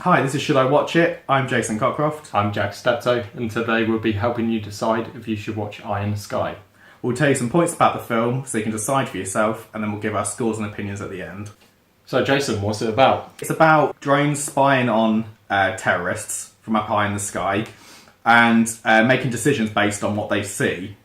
Hi, this is Should I Watch It? I'm Jason Cockroft. I'm Jack Steptoe, and today we'll be helping you decide if you should watch Eye in the Sky. We'll tell you some points about the film so you can decide for yourself, and then we'll give our scores and opinions at the end. So Jason, what's it about? It's about drones spying on terrorists from up high in the sky and making decisions based on what they see.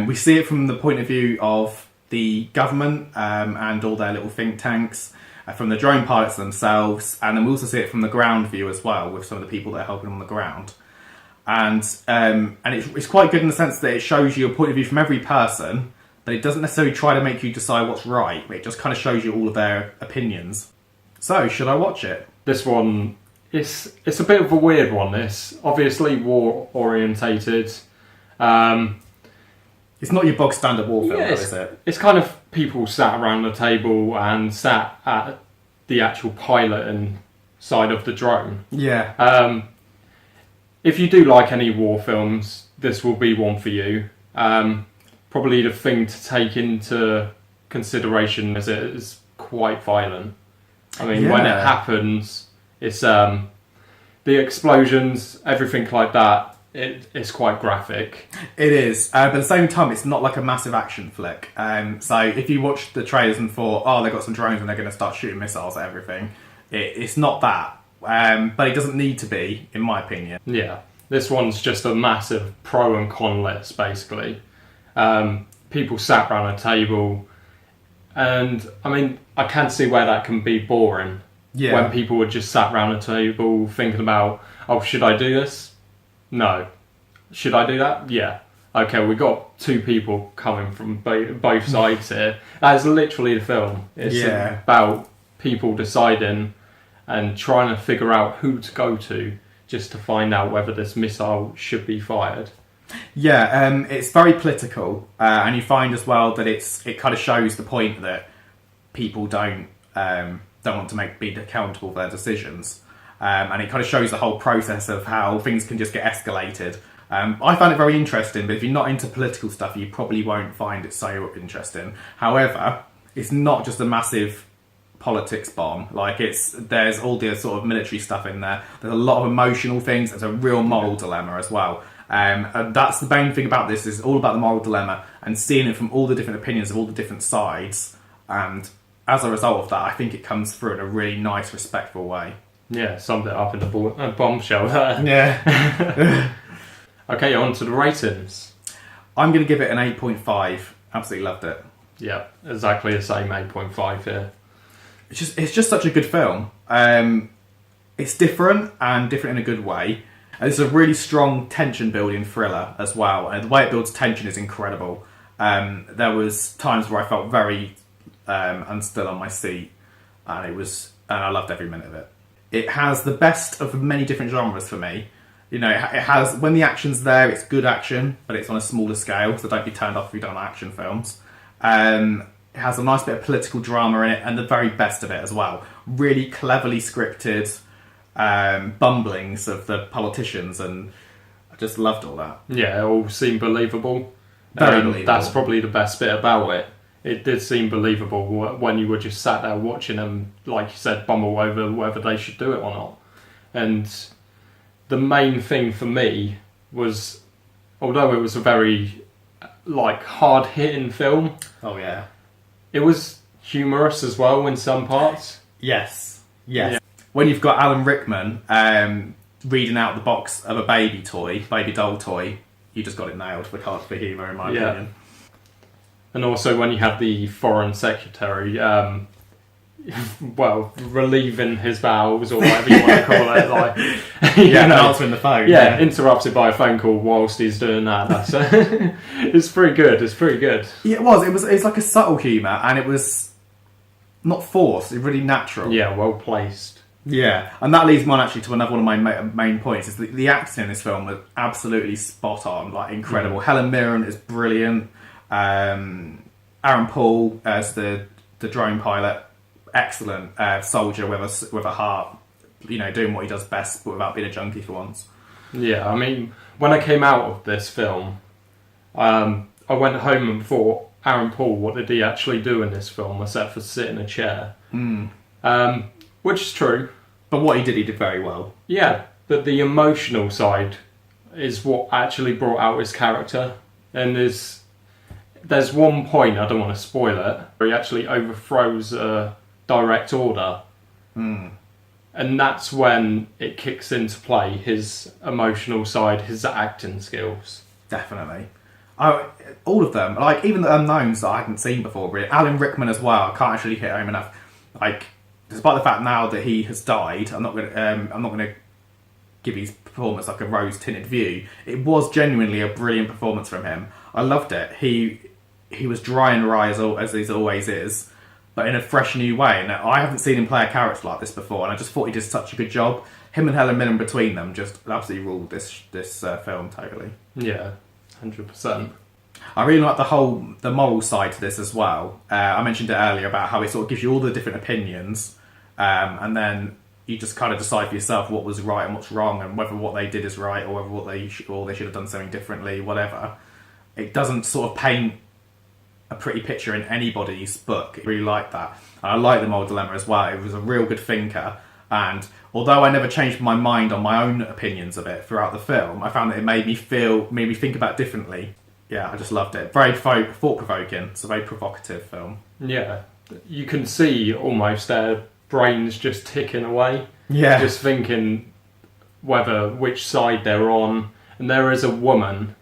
We see it from the point of view of the government and all their little think tanks, from the drone pilots themselves, and then we also see it from the ground view as well, with some of the people that are helping on the ground. And it's quite good in the sense that it shows you a point of view from every person, but it doesn't necessarily try to make you decide what's right. It just kind of shows you all of their opinions. So, should I watch it? This one, it's a bit of a weird one. This obviously war orientated. It's not your bog standard war film, is it? It's kind of people sat around the table and sat at the actual pilot and side of the drone. Yeah. If you do like any war films, this will be one for you. Probably the thing to take into consideration is it is quite violent. I mean, when it happens, it's the explosions, everything like that. It's quite graphic. It is, but at the same time, it's not like a massive action flick. So if you watch the trailers and thought, oh, they've got some drones and they're going to start shooting missiles at everything, it's not that. But it doesn't need to be, in my opinion. Yeah, this one's just a massive pro and con list, basically. People sat around a table, and I mean, I can see where that can be boring. Yeah. When people were just sat around a table thinking about, oh, should I do this? No. Should I do that? Yeah. Okay, we've got two people coming from both sides here. That's literally the film. It's about people deciding and trying to figure out who to go to just to find out whether this missile should be fired. Yeah, it's very political, and you find as well that it kind of shows the point that people don't want to be accountable for their decisions. And it kind of shows the whole process of how things can just get escalated. I found it very interesting, but if you're not into political stuff, you probably won't find it so interesting. However, it's not just a massive politics bomb. Like, there's all the sort of military stuff in there. There's a lot of emotional things. There's a real moral dilemma as well. And that's the main thing about this, is all about the moral dilemma and seeing it from all the different opinions of all the different sides. And as a result of that, I think it comes through in a really nice, respectful way. Yeah, summed it up in a bombshell there. Yeah. Okay, on to the ratings. I'm going to give it an 8.5. Absolutely loved it. Yeah, exactly the same 8.5 here. It's just such a good film. It's different and different in a good way. And it's a really strong tension building thriller as well. And the way it builds tension is incredible. There was times where I felt very unstill on my seat, and I loved every minute of it. It has the best of many different genres for me. You know, it has, when the action's there, it's good action, but it's on a smaller scale, so don't be turned off if you don't like action films. It has a nice bit of political drama in it, and the very best of it as well. Really cleverly scripted bumblings of the politicians, and I just loved all that. Yeah, it all seemed believable. Very believable. That's probably the best bit about it. It did seem believable when you were just sat there watching them, like you said, bumble over whether they should do it or not. And the main thing for me was, although it was a very hard-hitting film, oh yeah, it was humorous as well in some parts. Yes. Yeah. When you've got Alan Rickman reading out the box of a baby doll toy, you just got it nailed for humour, in my opinion. And also when you had the foreign secretary, relieving his vows, or whatever you want to call it, answering the phone. Yeah, interrupted by a phone call whilst he's doing that. It's pretty good. It's pretty good. Yeah, it was. It's like a subtle humour, and it was not forced. It's really natural. Yeah, well placed. Yeah, and that leads me on actually to another one of my main points. Is the acting in this film was absolutely spot on, like incredible. Helen Mirren is brilliant. Aaron Paul as the drone pilot, excellent soldier with a heart, you know, doing what he does best, but without being a junkie for once. Yeah, I mean, when I came out of this film, I went home and thought, Aaron Paul, what did he actually do in this film except for sit in a chair? Which is true. But what he did very well. Yeah, but the emotional side is what actually brought out his character. And there's one point, I don't want to spoil it, where he actually overthrows a direct order. And that's when it kicks into play, his emotional side, his acting skills. Definitely. Oh, all of them. Like, even the unknowns that I hadn't seen before, really. Alan Rickman as well, I can't actually hit home enough. Like, despite the fact now that he has died, I'm not gonna give his performance like a rose-tinted view. It was genuinely a brilliant performance from him. I loved it. He was dry and wry as he always is, but in a fresh new way. And I haven't seen him play a character like this before, and I just thought he did such a good job. Him and Helen Mirren between them just absolutely ruled this film totally. Yeah, 100%. I really like the moral side to this as well. I mentioned it earlier about how it sort of gives you all the different opinions, and then you just kind of decide for yourself what was right and what's wrong, and whether what they did is right or whether they should have done something differently, whatever. It doesn't sort of paint a pretty picture in anybody's book. I really like that. And I like the moral dilemma as well. It was a real good thinker, and although I never changed my mind on my own opinions of it throughout the film, I found that it made me think about it differently. Yeah, I just loved it. Very thought-provoking. It's a very provocative film. Yeah, you can see almost their brains just ticking away. Yeah. Just thinking which side they're on. And there is a woman,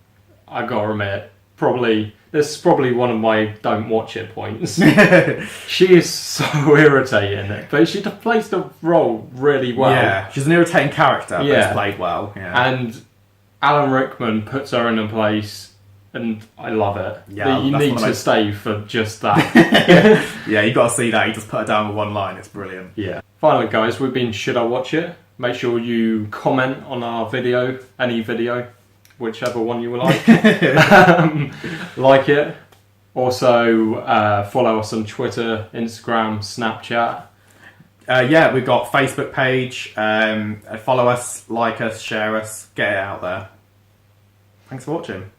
I gotta admit, this is probably one of my don't watch it points. She is so irritating, but she plays the role really well. Yeah, she's an irritating character, but it's played well. Yeah. And Alan Rickman puts her in a place, and I love it. Yeah, you need to stay for just that. Yeah, you got to see that. He just put her down with one line. It's brilliant. Yeah. Finally, guys, we've been Should I Watch It? Make sure you comment on our video, any video, whichever one you like. Like it. Also, follow us on Twitter, Instagram, Snapchat. We've got Facebook page. Follow us, like us, share us, get it out there. Thanks for watching.